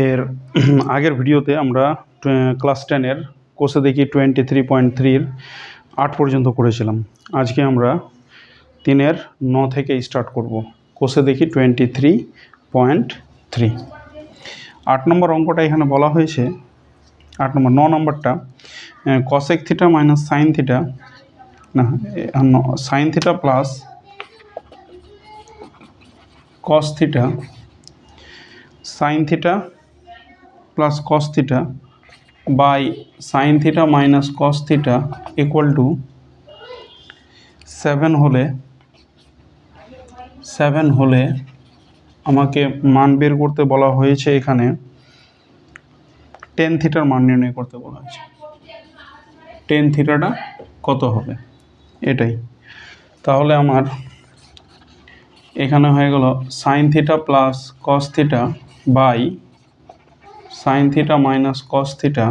এর আগের ভিডিওতে আমরা ক্লাস 10-এর কোষে দেখি 23.3-র 8 পর্যন্ত করেছিলাম। আজকে আমরা 3-এর 9 থেকে স্টার্ট করব। কোষে দেখি 23.3 8 নম্বর অঙ্কটা এখানে বলা হয়েছে। 8 নম্বর 9 নম্বরটা cosec theta minus sine theta না sine theta plus cos theta sin theta plus cos theta by sin theta minus cos theta equal to 7 হলে আমাকে মান বের করতে বলা হয়েছে। এখানে tan থিটার মান নির্ণয় করতে বলা হয়েছে। tan থিটাটা কত হবে এটাই। তাহলে আমার এখানে হয়ে গেল sin theta plus cos theta by sin theta minus cos theta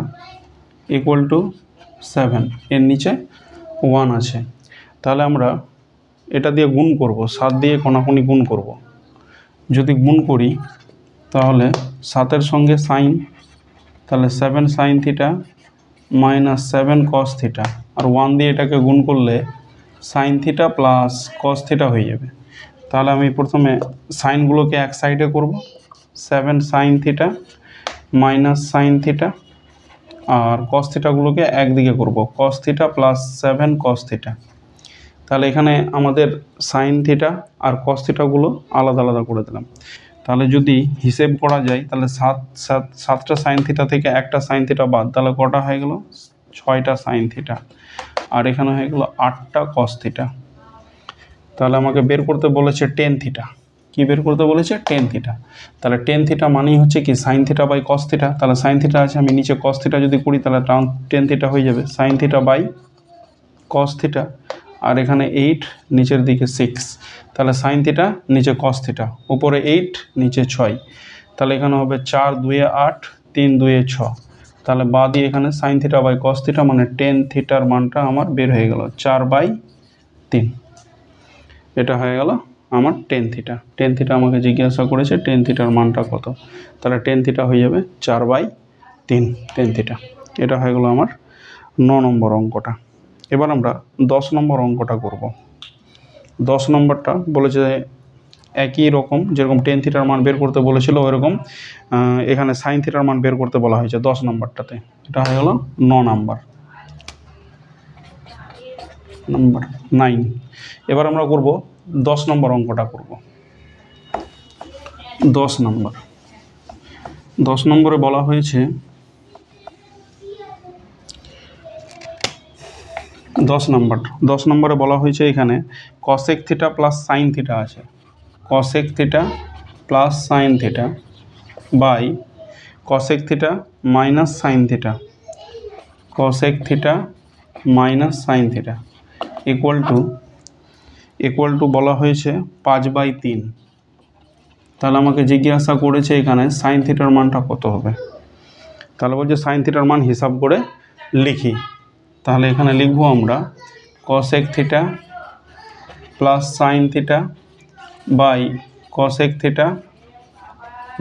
equal to 7, এর নিচে 1 আছে। তাহলে আমরা এটা দিয়ে গুণ করব, 7 দিয়ে কোনাকুনি গুণ করব। যদি গুণ করি তাহলে 7-এর সঙ্গে সাইন, তাহলে 7 sin theta minus 7 cos theta, আর 1 দিয়ে এটাকে গুণ করলে sin theta plus cos theta হয়ে যাবে। তাহলে আমি প্রথমে সাইনগুলোকে এক সাইডে করব, 7 sin theta minus sine theta, আর cos থিটাগুলোকে একদিকে করব, cos theta plus 7 cos theta. তাহলে এখানে আমাদের সাইন থিটা আর cos থিটাগুলো আলাদা আলাদা করে দিলাম। তাহলে যদি হিসেব করা যায় তাহলে 7টা সাইন থিটা থেকে একটা সাইন থিটা বাদ, তাহলে কটা হয়ে গেল? 6টা সাইন থিটা, আর এখানে হয়ে গেল 8টা cos থিটা। তাহলে আমাকে বের করতে বলেছে tan থিটা। কি বের করতে বলেছে? tan theta. তাহলে tan থিটা মানেই হচ্ছে কি sine theta by cos theta. তাহলে সাইন থিটা আছে, আমি নিচে cos থিটা যদি করি তাহলে tan থিটা হয়ে যাবে sine theta by cos theta, আর এখানে 8 নিচের দিকে 6, তাহলে সাইন থিটা নিচে cos থিটা, উপরে 8 নিচে 6, তাহলে এখানে হবে 4 2 8 3 2 6। তাহলে বাদ দিয়ে এখানে sine theta by cos theta মানে tan থিটার মানটা আমার বের হয়ে গেল 4/3। এটা হয়ে গেল আমার tan থিটা। tan থিটা আমাকে জিজ্ঞাসা করেছে tan থিটার মানটা কত, তাহলে tan থিটা হয়ে যাবে 4/3 tan থিটা। এটা হয়ে গেল আমার 9 নম্বর অঙ্কটা। এবার আমরা 10 নম্বর অঙ্কটা করব। 10 নম্বরটা বলেছে একই রকম, যেরকম tan থিটার মান বের করতে বলেছিল ওইরকম এখানে সাইন থিটার মান বের করতে বলা হয়েছে 10 নম্বরটাতে। এটা হয়ে গেল 9 নাম্বার 9। এবার আমরা করব 10 নম্বর অঙ্কটা করব। 10 নম্বরে বলা হয়েছে 10 নম্বরে বলা হয়েছে এখানে cosec theta plus sine theta আছে। cosec theta plus sine theta by cosec theta minus sine theta, cosec theta minus sine theta equal to বলা হয়েছে 5/3। তাহলে আমাকে জিজ্ঞাসা করেছে এখানে সাইন থিটার মানটা কত হবে। তাহলে বলছে সাইন থিটার মান হিসাব করে লিখি। তাহলে এখানে লিখব আমরা cosec theta plus sine theta by cosec theta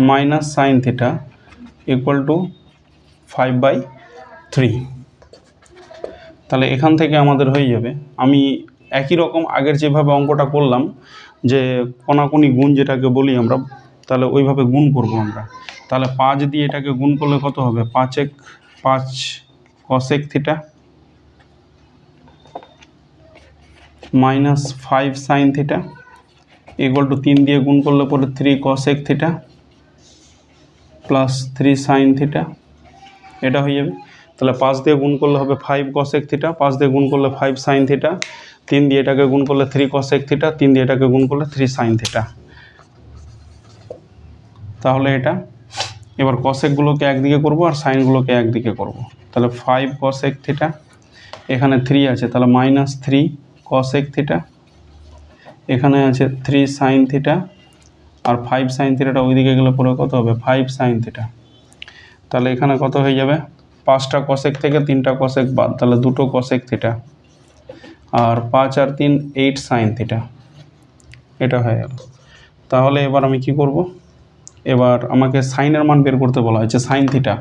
minus sine theta equal to 5/3। তাহলে এখান থেকে আমাদের হয়ে যাবে, আমি একই রকম আগের যেভাবে অঙ্কটা করলাম যে কোনাকুনি গুণ যেটাকে বলি আমরা, তাহলে ওইভাবে গুণ করব আমরা। তাহলে 5 দিয়ে এটাকে গুণ করলে কত হবে? 5 cosec theta minus 5 sign theta equal two 3 দিয়ে গুণ করলে পরে 3 cosec theta plus 3 sine theta, এটা হয়ে যাবে। তাহলে 5 দিয়ে গুণ করলে হবে 5 cosec থিটা, 5 দিয়ে গুণ করলে 5 সাইন থিটা, 3 দিয়ে এটাকে গুণ করলে 3 cosec থিটা, 3 দিয়ে এটাকে গুণ করলে 3 সাইন থিটা। তাহলে এটা এবার cosecগুলোকে একদিকে করব আর সাইনগুলোকে একদিকে করব। তাহলে 5 cosec থিটা, এখানে 3 আছে তাহলে মাইনাস 3 cosec থিটা, এখানে আছে 3 সাইন থিটা, আর 5 সাইন থিটাটা ওইদিকে গেলে পরে কত হবে? 5 সাইন থিটা। তাহলে এখানে কত হয়ে যাবে? 5টা cosec থেকে 3টা cosec বাদ, তাহলে 2টো cosec থিটা, আর 5 আর 3 8 সাইন থিটা। এটা হয়ে গেল। তাহলে এবার আমি কি করব? এবার আমাকে সাইনের মান বের করতে বলা হয়েছে সাইন থিটা।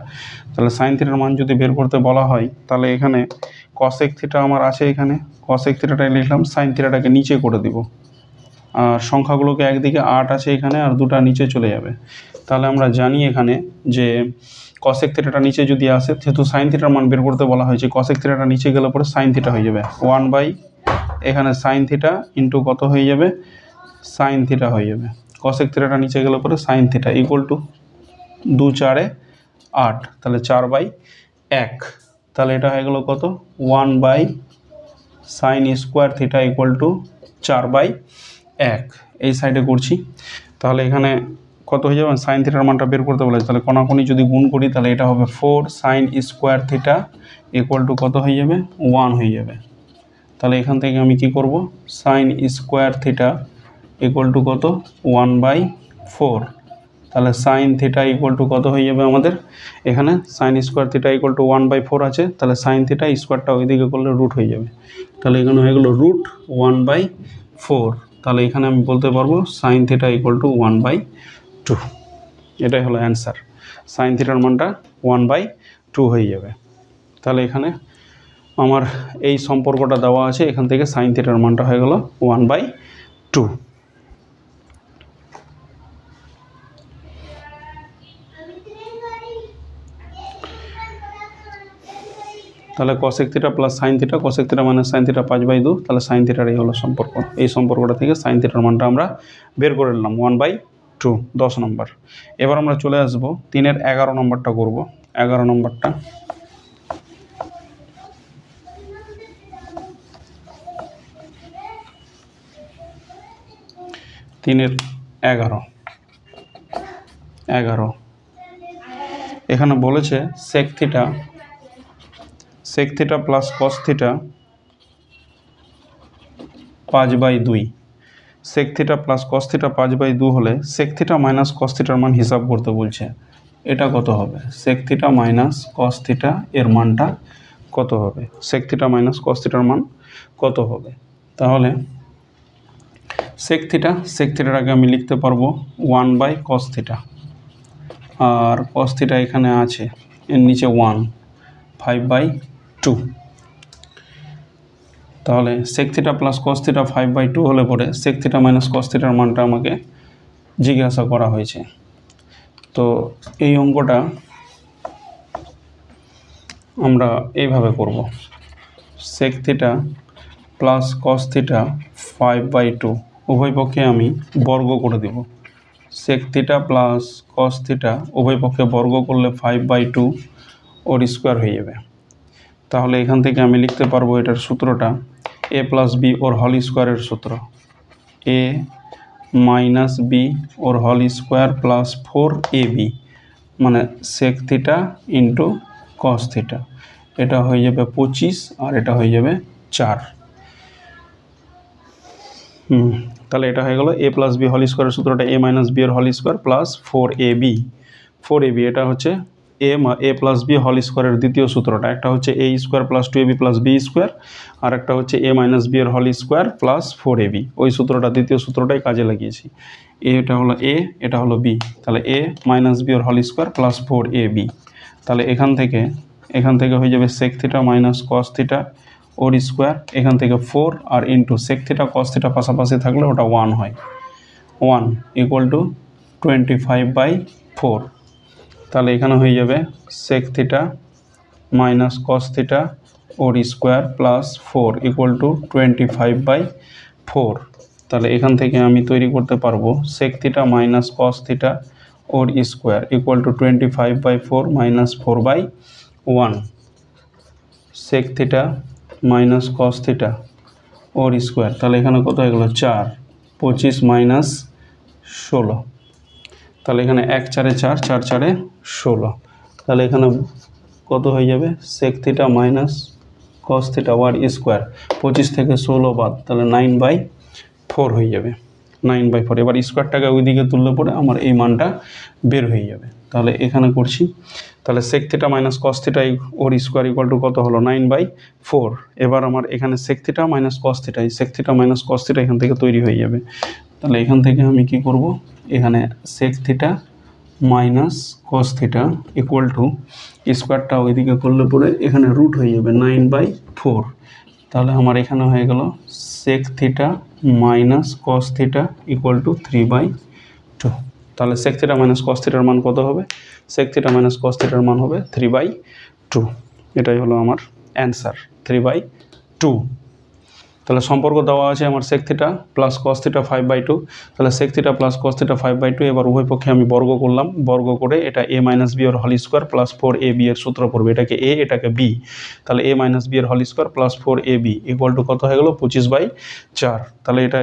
তাহলে সাইন থিটার মান যদি বের করতে বলা হয় তাহলে এখানে কসেক থিটা আমার আছে, এখানে কসেক থিটাটাই লিখলাম, সাইন থিটাটাকে নিচে করে দিব। আর সংখ্যাগুলোকে একদিকে 8 আছে এখানে, আর দুটা নিচে চলে যাবে। তাহলে আমরা জানি এখানে যে কসেক থিটাটা নিচে যদি আসে, যেহেতু সাইন থিটার মান বের করতে বলা হয়েছে, কসেক থিটাটা নিচে গেলে পরে সাইন থিটা হয়ে যাবে 1 এখানে সাইন থিটা ইন্টু কত হয়ে যাবে, সাইন থিটা হয়ে যাবে। কসেক থিটাটা নিচে গেলে পরে সাইন থিটা ইকুয়াল টু 2 4 8, তাহলে 4/1। তাহলে এটা হয়ে গেল কত, 1 sign square theta equal two 4/1। এই সাইডে করছি, তাহলে এখানে কত হয়ে যাবে, সাইন থিটার মানটা বের করতে বলেছে, তাহলে কোনাকুনি যদি গুণ করি তাহলে এটা হবে 4 sign square theta equal to কত হয়ে যাবে, 1 হয়ে যাবে। তাহলে এখান থেকে আমি কি করব, sign square theta equal to কত, 1/4। তাহলে সাইন থিটা ইকুয়াল টু কত হয়ে যাবে আমাদের, এখানে sign square theta equal two 1/4 আছে, তাহলে সাইন থিটা স্কোয়ারটা ওইদিকে করলে রুট হয়ে যাবে। তাহলে এখানে হয়ে গেলো √1/4। তাহলে এখানে আমি বলতে পারবো সাইন থিটা ইকুয়াল টু 1/2। এটাই হলো অ্যান্সার, সাইন থিটার মানটা 1/2 হয়ে যাবে। তাহলে এখানে আমার এই সম্পর্কটা দেওয়া আছে, এখান থেকে সাইন থিটার মানটা হয়ে গেল 1/2। তাহলে cosec theta plus sine theta, cosec theta minus sine theta 5/2, তাহলে সাইন থিটার এই হলো সম্পর্ক। এই সম্পর্কটা থেকে সাইন থিটার মানটা আমরা বের করে নিলাম 1/2, 10 নম্বর। এবার আমরা চলে আসব 3-এর 11 নম্বরটা করব। 11 নম্বরটা তিনের 11 এখানে বলেছে sec theta plus cos theta 5/2। Sec theta plus cos theta 5/2 হলে সেক থিটা মাইনাস কস থিটার মান হিসাব করতে বলছে। এটা কত হবে, sec theta minus cos theta এর মানটা কত হবে, সেক থিটা মাইনাস কস থিটার মান কত হবে। তাহলে সেক থিটার আগে আমি লিখতে পারবো 1/cos থিটা, আর কস থিটা এখানে আছে এর নিচে 1, 5/2। তাহলে sec theta plus cos theta 5/2 হলে পরে সেক থিটা মাইনাস কস থিটার মানটা আমাকে জিজ্ঞাসা করা হয়েছে। তো এই অঙ্কটা আমরা এইভাবে করব, sec theta plus cos theta 5/2 উভয় পক্ষে আমি বর্গ করে দেব। Sec theta plus cos theta উভয় পক্ষে বর্গ করলে 5/2 ওর স্কোয়ার হয়ে যাবে। তাহলে এখান থেকে আমি লিখতে পারবো এটার সূত্রটা a প্লাস বি ওর হোল স্কোয়ারের সূত্র, a মাইনাস বি ওর হোল স্কোয়ার প্লাস 4ab, মানে sec theta into cos theta. এটা হয়ে যাবে 25 আর এটা হয়ে যাবে 4। তাহলে এটা হয়ে গেল a প্লাস বি হোল স্কোয়ারের সূত্রটা a মাইনাস বি এর হোল স্কোয়ার প্লাস 4ab। এটা হচ্ছে a প্লাস বি হোল স্কোয়ারের দ্বিতীয় সূত্রটা। একটা হচ্ছে a square plus 2ab plus b square, আর একটা হচ্ছে a মাইনাস বি এর হোল স্কোয়ার প্লাস 4ab। ওই সূত্রটা দ্বিতীয় সূত্রটাই কাজে লাগিয়েছি। এটা হলো a, এটা হলো b, তাহলে a মাইনাস বি এর হোল স্কোয়ার প্লাস 4ab। তাহলে এখান থেকে হয়ে যাবে sec theta minus cos theta ওর স্কোয়ার, এখান থেকে 4 আর into sec theta cos theta পাশাপাশি থাকলে ওটা 1 হয়, 1 ইকুয়াল টু 25/4। তাহলে এখানে হয়ে যাবে sec theta minus cos theta ওর স্কোয়ার প্লাস 4 ইকুয়াল টু 25/4। তাহলে এখান থেকে আমি তৈরি করতে পারবো sec theta minus cos theta ওর square equal to 25/4 minus 4/1। Sec theta minus cos theta ওর স্কোয়ার, তাহলে এখানে কত হয়ে গেল 4, 25 মাইনাস 16। তাহলে এখানে 1 4 4, 4 4 16। তাহলে এখানে কত হয়ে যাবে, sec theta minus cos theta ওয়ার স্কোয়ার, 25 থেকে 16 বাদ, তাহলে 9/4 হয়ে যাবে, 9/4। এবার স্কোয়ারটাকে ওইদিকে তুললে পরে আমার এই মানটা বের হয়ে যাবে। তাহলে এখানে করছি, তাহলে sec theta minus cos theta ওর স্কোয়ার ইকুয়াল টু কত হলো 9/4। এবার আমার এখানে sec theta minus cos theta, এই sec theta minus cos theta এখান থেকে তৈরি হয়ে যাবে। তাহলে এখান থেকে আমি কি করব, এখানে sec theta minus cos theta equal to স্কোয়ারটা ওইদিকে করলে পরে এখানে রুট হয়ে যাবে 9/4। তাহলে আমার এখানে হয়ে গেল sec theta minus cos theta equal to 3/2। তাহলে সেক থিটা মাইনাস কস থিটার মান কত হবে? সেক থিটা মাইনাস কস থিটার মান হবে 3/2। এটাই হলো আমার অ্যান্সার, 3/2। তাহলে সম্পর্ক দেওয়া আছে আমার sec theta plus cos theta 5/2। তাহলে sec theta plus cos theta 5/2। এবার উভয় পক্ষে আমি বর্গ করলাম, বর্গ করে এটা a মাইনাস বি এর হোল স্কোয়ার প্লাস 4ab এর সূত্র পড়বে। এটাকে a, এটাকে b। তাহলে a মাইনাস বি এর whole square plus 4ab equal to কত হয়ে গেল? 25/4। তাহলে এটা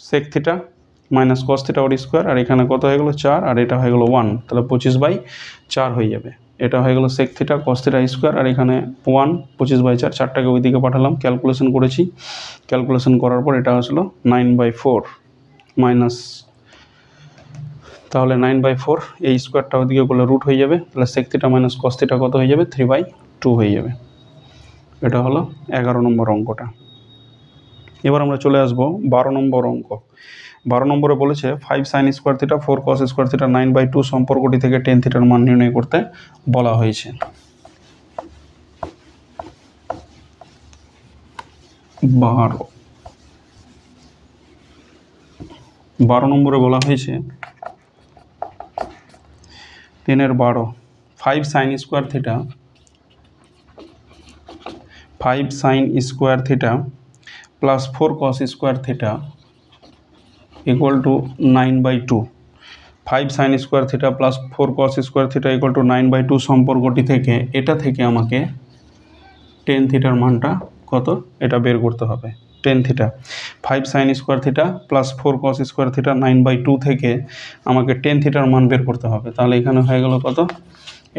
sec theta minus cos theta ওর স্কোয়ার, আর এখানে কত হয়ে গেল 4, আর এটা হয়ে গেল 1। তাহলে 25/4 হয়ে যাবে। এটা হয়ে গেল sec theta cos theta square, আর এখানে 1, 25/4, 4টাকে ওইদিকে পাঠালাম, ক্যালকুলেশন করেছি। ক্যালকুলেশন করার পর এটা আসলো 9/4 মাইনাস, তাহলে 9/4 এই স্কোয়ারটা ওইদিকে করলে রুট হয়ে যাবে। তাহলে sec theta minus cos theta কত হয়ে যাবে? 3/2 হয়ে যাবে। এটা হলো 11 নম্বর অঙ্কটা। এবার আমরা চলে আসবো 12 নম্বর অঙ্ক। 12 নম্বরে বলেছে 5 sin square theta 4 cos square theta 9/2 সম্পর্কটি থেকে টেন থিটার মান নির্ণয় করতে বলা হয়েছে। 12 নম্বরে বলা হয়েছে 3/12 5 sin square theta 5 sin square theta plus 4 cos square theta equal two 9/2। 5 sin square theta plus 4 cos square theta equal two 9/2 সম্পর্কটি থেকে এটা থেকে আমাকে টেন থিটার মানটা কত এটা বের করতে হবে। Tan theta 5 sin square theta plus 4 cos square theta 9/2 থেকে আমাকে টেন থিটার মান বের করতে হবে। তাহলে এখানে হয়ে গেল কত?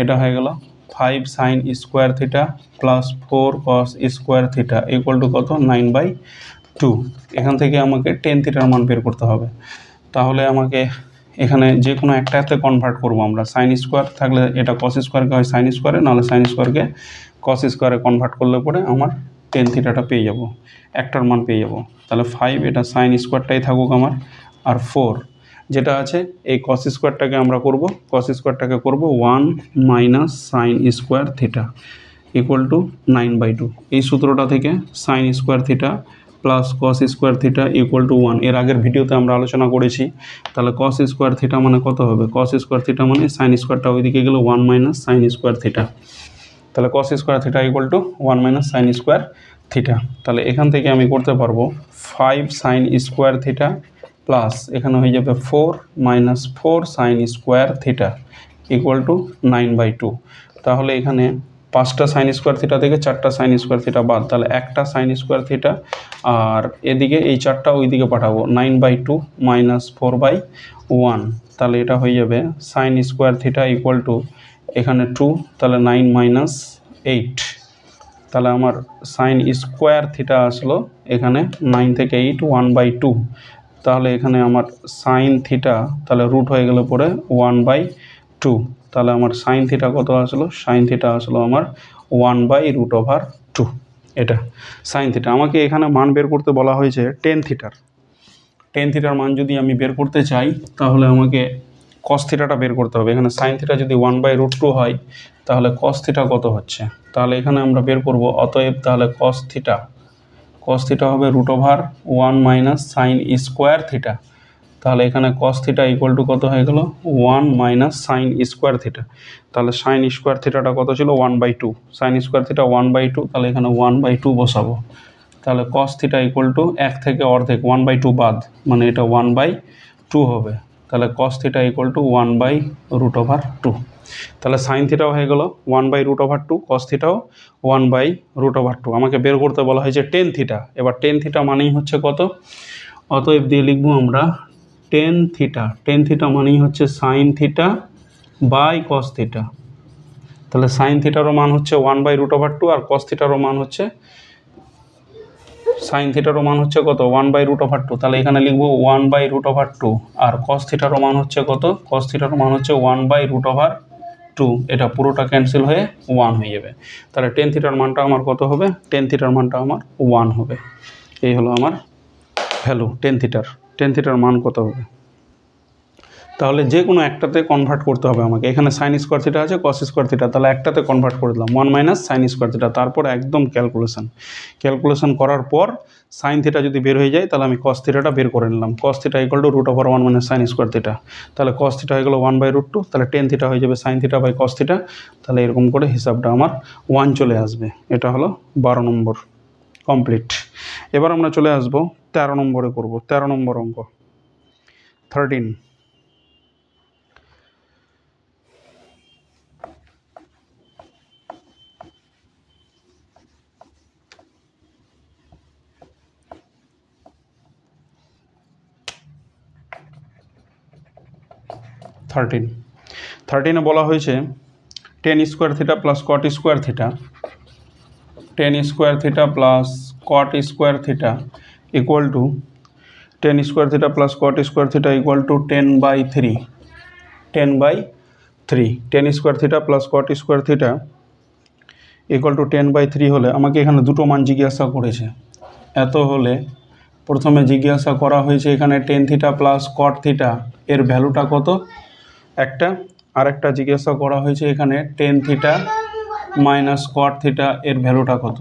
এটা হয়ে গেল 5 sin square theta plus 4 cos square theta equal to কত? 9/2। এখান থেকে আমাকে টেন থিটার মান বের করতে হবে। তাহলে আমাকে এখানে যে কোনো একটাতে কনভার্ট করব আমরা। সাইন স্কোয়ার থাকলে এটা কস স্কোয়ারকে হয় সাইন স্কোয়ারে, নাহলে সাইন স্কোয়ারকে কস স্কোয়ারে কনভার্ট করলে পরে আমার টেন থিটাটা পেয়ে যাব, একটার মান পেয়ে যাব। তাহলে 5 এটা সাইন স্কোয়ারটাই থাকুক আমার, আর 4 যেটা আছে এই কস স্কোয়ারটাকে আমরা করব, কস স্কোয়ারটাকে করব 1 minus sine square theta equal two 9/2। এই সূত্রটা থেকে sign square theta plus cos square theta equal to 1 এর আগের ভিডিওতে আমরা আলোচনা করেছি। তাহলে কস স্কোয়ার থিটা মানে কত হবে? কস স্কোয়ার থিটা মানে সাইন স্কোয়ারটা ওইদিকে গেল 1 মাইনাস সাইন স্কোয়ার থিটা। তাহলে কস square theta equal to 1 minus sine square theta. তাহলে এখান থেকে আমি করতে পারবো 5 সাইন স্কোয়ার থিটা প্লাস এখানে হয়ে যাবে 4 minus 4 sign square theta equal two 9/2। তাহলে এখানে 5টা সাইন স্কোয়ার থিটা থেকে 4টা সাইন স্কোয়ার থিটা বাদ, তাহলে একটা সাইন স্কোয়ার থিটা, আর এদিকে এই 4টা ওইদিকে পাঠাবো 9/2 মাইনাস 4/1। তাহলে এটা হয়ে যাবে sign square theta equal two এখানে 2, তাহলে 9 মাইনাস 8। তাহলে আমার সাইন স্কোয়ার থিটা আসলো এখানে 9 থেকে 8 1/2। তাহলে এখানে আমার সাইন থিটা তাহলে রুট হয়ে গেলে পরে 1/2। তাহলে আমার সাইন থিটা কত আসলো? সাইন থিটা আসলো আমার 1/√2। এটা সাইন থিটা। আমাকে এখানে মান বের করতে বলা হয়েছে টেন থিটার। টেন থিটার মান যদি আমি বের করতে চাই তাহলে আমাকে কস থিটাটা বের করতে হবে। এখানে সাইন থিটা যদি 1/√2 হয় তাহলে কস থিটা কত হচ্ছে? তাহলে এখানে আমরা বের করব। অতএব তাহলে কস থিটা হবে √1 মাইনাস সাইন স্কোয়ার থিটা। তাহলে এখানে কস থিটা ইকুয়াল টু কত হয়ে গেল? 1 মাইনাস সাইন স্কোয়ার থিটা। তাহলে সাইন স্কোয়ার থিটাটা কত ছিল? 1/2। সাইন স্কোয়ার থিটা 1/2, তাহলে এখানে 1/2 বসাবো। তাহলে কস থিটা ইকুয়াল টু 1 থেকে অর্ধেক 1/2 বাদ, মানে এটা 1/2 হবে। তাহলে কস থিটা ইকুয়াল টু 1/√2। তাহলে সাইন থিটাও হয়ে গেল 1/√2, কস থিটাও 1/√2। আমাকে বের করতে বলা হয়েছে টেন থিটা। এবার টেন থিটা মানেই হচ্ছে কত? অতএব দিয়ে লিখবো আমরা টেন থিটা। টেন থিটা মানেই হচ্ছে sine theta by cos theta. তাহলে সাইন থিটারও মান হচ্ছে 1/√2, আর কস থিটারও মান হচ্ছে সাইন থিটারও মান হচ্ছে কত? 1/√2। তাহলে এখানে লিখবো 1/√2, আর কস থিটারও মান হচ্ছে কত? কস থিটারও মান হচ্ছে 1/√2। এটা পুরোটা ক্যান্সেল হয়ে 1 হয়ে যাবে। তাহলে টেন থিটার মানটা আমার কত হবে? টেন থিটার মানটা আমার 1 হবে। এই হলো আমার ভ্যালু টেন থিটার। টেন থিটার মান কত হবে? তাহলে যে কোনো একটাতে কনভার্ট করতে হবে আমাকে। এখানে সাইন স্কোয়ার থিটা আছে, কস স্কোয়ার থিটা, তাহলে একটাতে কনভার্ট করে দিলাম 1 মাইনাস সাইন স্কোয়ার থিটা। তারপর একদম ক্যালকুলেশন করার পর সাইন থিটা যদি বের হয়ে যায় তাহলে আমি কস থিটাটা বের করে নিলাম। Cos theta equal to root over 1 minus sine square theta. তাহলে কস থিটা হয়ে গেলো 1/√2, তাহলে টেন থিটা হয়ে যাবে sine theta by cos theta. তাহলে এরকম করে হিসাবটা আমার 1 চলে আসবে। এটা হলো 12 নম্বর কমপ্লিট। এবার আমরা চলে আসবো 13 নম্বরে করব। 13 নম্বর অঙ্ক 13। থার্টিনে বলা হয়েছে ten square theta plus cot square theta, tan square theta plus cot square theta equal two ten square theta plus cot square theta equal to 10/3। 10/3 ten square theta plus cot square theta equal to 10/3 হলে আমাকে এখানে দুটো মান জিজ্ঞাসা করেছে। এত হলে প্রথমে জিজ্ঞাসা করা হয়েছে এখানে tan theta plus cot theta এর ভ্যালুটা কত একটা, আরেকটা জিজ্ঞাসা করা হয়েছে এখানে tan theta minus cot theta এর ভ্যালুটা কত।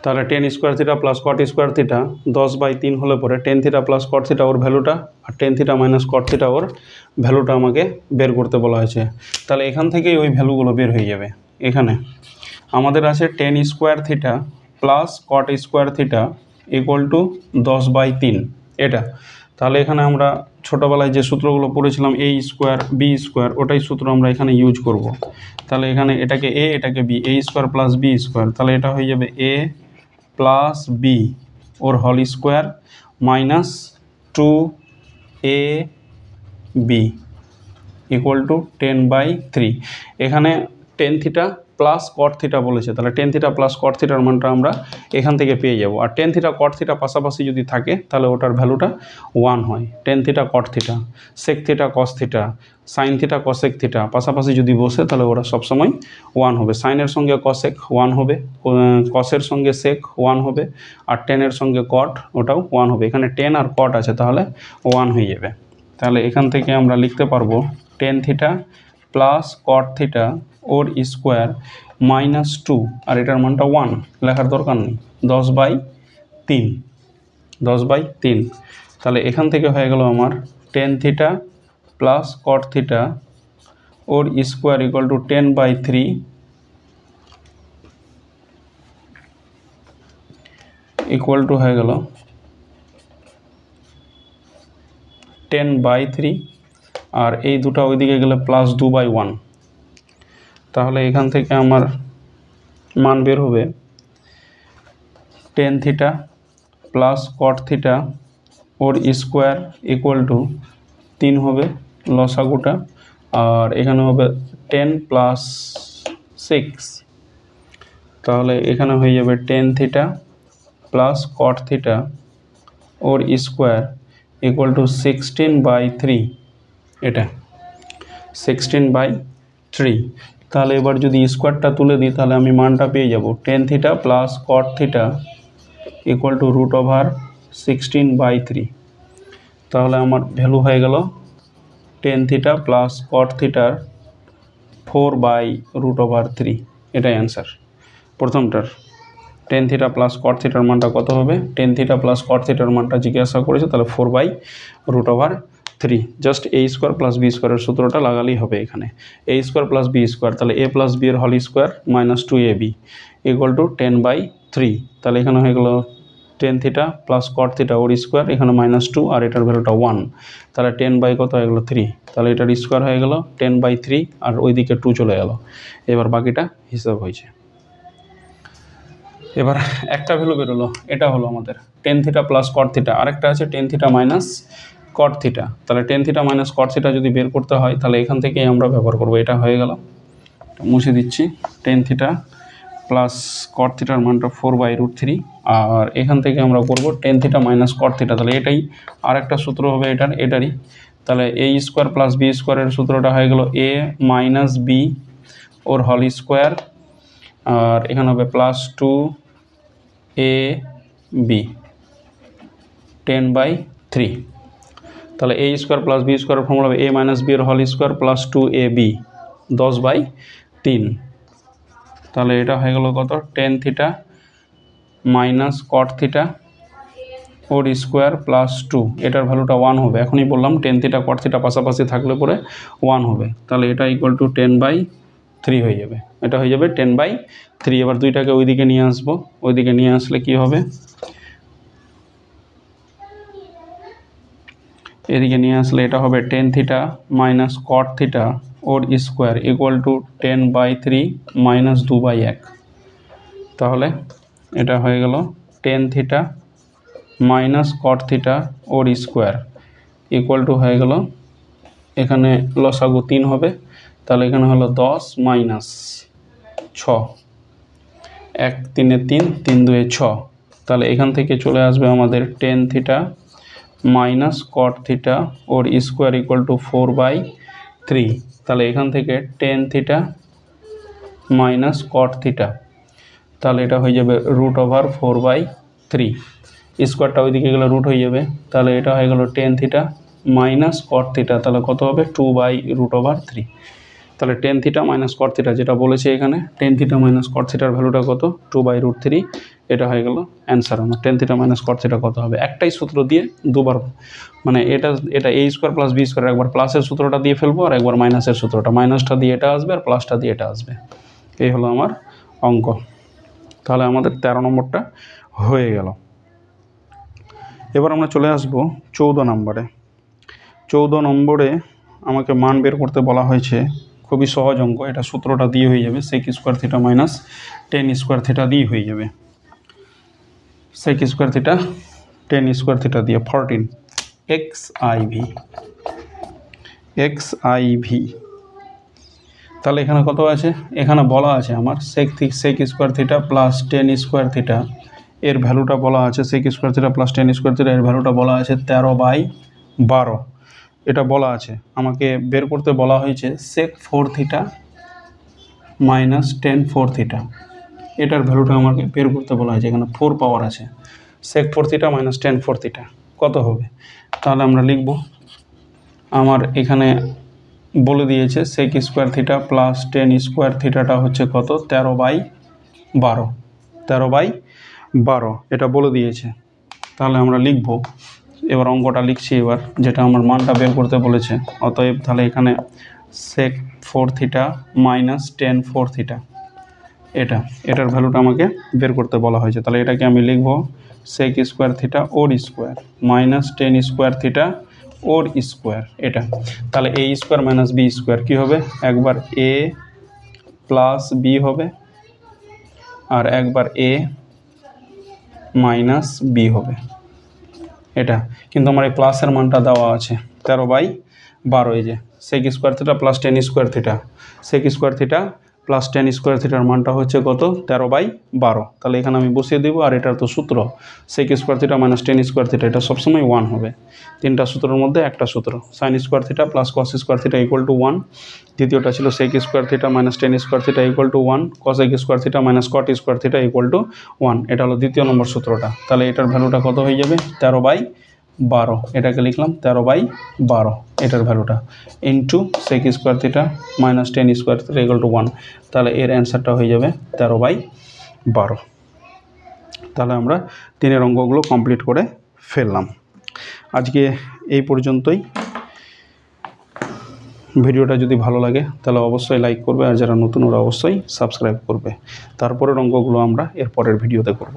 তাহলে tan square theta plus cot square theta 10/3 হলে পরে tan theta plus cot theta ওর ভ্যালুটা আর tan theta minus cot theta ওর ভ্যালুটা আমাকে বের করতে বলা হয়েছে। তাহলে এখান থেকেই ওই ভ্যালুগুলো বের হয়ে যাবে। এখানে আমাদের আছে ten square theta plus cot square theta equal to 10/3 এটা। তাহলে এখানে আমরা ছোটোবেলায় যে সূত্রগুলো পড়েছিলাম এ স্কোয়ার বি স্কোয়ার, ওটাই সূত্র আমরা এখানে ইউজ করব। তাহলে এখানে এটাকে এ এটাকে b, a square plus b square, তাহলে এটা হয়ে যাবে এ প্লাস বি ওর whole square minus 2ab equal to 10/3। এখানে tan theta plus cot theta বলেছে, তাহলে টেন থিটা প্লাস কট থিটার মানটা আমরা এখান থেকে পেয়ে যাব। আর টেন থিটা কট থিটা পাশাপাশি যদি থাকে তাহলে ওটার ভ্যালুটা 1 হয়। Tan theta cot theta, sec theta cos theta, sine theta cosec theta পাশাপাশি যদি বসে তাহলে ওরা সবসময় 1 হবে। সাইনের সঙ্গে কসেক 1 হবে, কসের সঙ্গে সেক 1 হবে, আর টেনের সঙ্গে কট ওটাও 1 হবে। এখানে টেন আর কট আছে তাহলে 1 হয়ে যাবে। তাহলে এখান থেকে আমরা লিখতে পারবো tan theta plus cot theta ওর স্কোয়ার মাইনাস 2 আর এটার মানটা 1 লেখার দরকার নেই, 10/3। তাহলে এখান থেকে হয়ে গেল আমার ten theta plus cot theta ওর square equal to 10/3 equal to হয়ে গেল 10/3 আর এই দুটো ওইদিকে গেলে প্লাস 2/1। তাহলে এখান থেকে আমার মান বের হবে ten theta plus cot theta ওর স্কোয়ার ইকুয়াল টু 3 হবে লসাগুটা, আর এখানে হবে 10 প্লাস 6। তাহলে এখানে হয়ে যাবে ten theta plus cot theta ওর স্কোয়ার ইকুয়াল টু 16/3 এটা 16/3। তাহলে এবার যদি স্কোয়ারটা তুলে দিই তাহলে আমি মানটা পেয়ে যাব tan theta plus cot theta equal to root over 16/3। তাহলে আমার ভ্যালু হয়ে গেল টেন থিটা প্লাস কট থিটার 4/√3। এটাই অ্যান্সার প্রথমটার। টেন থিটা প্লাস কট থিটার মানটা কত হবে, টেন থিটা প্লাস কট থিটার মানটা জিজ্ঞাসা করেছে, তাহলে 4/√3। Just a square plus b স্কোয়ারের সূত্রটা লাগালেই হবে। এখানে a square plus b square, তাহলে এ প্লাস বি এর whole square minus 2ab equal to 10/3। তাহলে এখানে হয়ে গেল tan theta plus cot theta ওর স্কোয়ার, এখানে -2 আর এটার ভ্যালুটা 1, তাহলে 10 কত হয়ে গেলো 3। তাহলে এটার স্কোয়ার হয়ে গেল 10/3 আর ওইদিকে 2 চলে গেল। এবার বাকিটা হিসাব হয়েছে। এবার একটা ভ্যালু বেরোলো, এটা হলো আমাদের tan theta plus cot theta, আরেকটা আছে tan theta minus cot theta. তাহলে tan theta minus cot theta যদি বের করতে হয় তাহলে এখান থেকেই আমরা ব্যবহার করব। এটা হয়ে গেল, মুছে দিচ্ছি। টেন থিটা প্লাস কট থিটার মানটা 4/√3 আর এখান থেকে আমরা করব ten theta minus cot theta. তাহলে এটাই আরেকটা সূত্র হবে এটারই। তাহলে এ স্কোয়ার প্লাস বি স্কোয়ারের সূত্রটা হয়ে গেল এ মাইনাস বি ওর হোল স্কোয়ার, আর এখানে হবে প্লাস 2ab 10/3। তাহলে a square plus b square formula হবে a মাইনাস b এর হোল স্কোয়ার প্লাস 2ab 10/3। তাহলে এটা হয়ে গেল কত, tan theta minus cot theta ওর স্কোয়ার প্লাস 2, এটার ভ্যালুটা 1 হবে। এখনই বললাম টেন থিটা কট থিটা পাশাপাশি থাকলে পরে 1 হবে, তাহলে এটা ইকুয়াল টু 10/3 হয়ে যাবে। এটা হয়ে যাবে 10/3। এবার দুইটাকে ওইদিকে নিয়ে আসবো, ওইদিকে নিয়ে আসলে কি হবে, এদিকে নিয়ে আসলে এটা হবে ten theta minus cot theta ওর স্কোয়ার ইকুয়াল টু 10/3 মাইনাস 2/1। তাহলে এটা হয়ে গেল tan theta minus cot theta ওর স্কোয়ার ইকুয়াল টু হয়ে গেল, এখানে লসাগু 3 হবে, তাহলে এখানে হলো 10 মাইনাস 6, 1 3 3, 3 2 6। তাহলে এখান থেকে চলে আসবে আমাদের tan theta minus cot theta ওর স্কোয়ার ইকুয়াল টু 4/3। তাহলে এখান থেকে ten theta minus cot theta, তাহলে এটা হয়ে যাবে √4/3। স্কোয়ারটা ওইদিকে গেলে রুট হয়ে যাবে, তাহলে এটা হয়ে গেল tan theta minus cot theta, তাহলে কত হবে 2/√3। তাহলে tan theta minus cot theta যেটা বলেছে এখানে, টেন থিটা মাইনাস কট থিটার ভ্যালুটা কত, 2/√3। এটা হয়ে গেল অ্যান্সার আমার। Ten theta minus cot theta কত হবে, একটাই সূত্র দিয়ে দুবার, মানে এটা a square plus b square, একবার প্লাসের সূত্রটা দিয়ে ফেলবো আর একবার মাইনাসের সূত্রটা, মাইনাসটা দিয়ে এটা আসবে আর প্লাসটা দিয়ে এটা আসবে। এই হলো আমার অঙ্ক। তাহলে আমাদের 13 নম্বরটা হয়ে গেল। এবার আমরা চলে আসব 14 নম্বরে। 14 নম্বরে আমাকে মান বের করতে বলা হয়েছে, খুবই সহজ অঙ্ক, এটা সূত্রটা দিয়ে হয়ে যাবে, sec square theta minus tan square theta দিয়ে হয়ে যাবে। Sec square theta tan square theta দিয়ে 14 XIV। তাহলে এখানে কত আছে, এখানে বলা আছে আমার sec square theta plus tan square theta এর ভ্যালুটা বলা আছে, sec square theta plus tan square theta এর ভ্যালুটা বলা আছে 13/12। এটা বলা আছে, আমাকে বের করতে বলা হয়েছে সেক 4 থিটা মাইনাস টেন 4 থিটা, এটার ভ্যালুটা আমাকে বের করতে বলা হয়েছে। এখানে 4 পাওয়ার আছে, sec 4 theta minus tan 4 theta কত হবে। তাহলে আমরা লিখব, আমার এখানে বলে দিয়েছে sec square theta plus tan square থিটাটা হচ্ছে কত, 13/12 এটা বলে দিয়েছে। তাহলে আমরা লিখব, এবার অঙ্কটা লিখছি এবার, যেটা আমার মানটা বের করতে বলেছে। অতএব তাহলে এখানে সেক 4 থিটা মাইনাস টেন 4 থিটা এটার ভ্যালুটা আমাকে বের করতে বলা হয়েছে। তাহলে এটাকে আমি লিখব সেক স্কোয়ার থিটা ওর square minus tan square theta ওর স্কোয়ার এটা। তাহলে a square minus b square কী হবে, একবার a প্লাস b হবে আর একবার a মাইনাস b হবে এটা। কিন্তু আমার এই প্লাসের মানটা দেওয়া আছে 13/12, এই যে sec square theta plus tan square theta, sec square theta plus tan square থিটার মানটা হচ্ছে কত, 13/12। তাহলে এখানে আমি বসিয়ে দেবো, আর এটার তো সূত্র sec square theta minus tan square theta, এটা সবসময় 1 হবে। তিনটা সূত্রের মধ্যে একটা সূত্র, sine square theta plus cos square theta equal to 1। দ্বিতীয়টা ছিল sec square theta minus tan square theta equal to 1, cosec square theta minus cot square theta equal to 1। এটা হলো দ্বিতীয় নম্বর সূত্রটা। তাহলে এটার ভ্যালুটা কত হয়ে যাবে, 13/12। এটাকে লিখলাম 13/12 এটার ভ্যালুটা, into sec square theta minus tan square theta equal to 1। তাহলে এর অ্যান্সারটা হয়ে যাবে 13/12। তাহলে আমরা 3 অঙ্কগুলো কমপ্লিট করে ফেললাম। আজকে এই পর্যন্তই। ভিডিওটা যদি ভালো লাগে তাহলে অবশ্যই লাইক করবে, আর যারা নতুন ওরা অবশ্যই সাবস্ক্রাইব করবে। তারপরের অঙ্কগুলো আমরা এর পরের ভিডিওতে করব।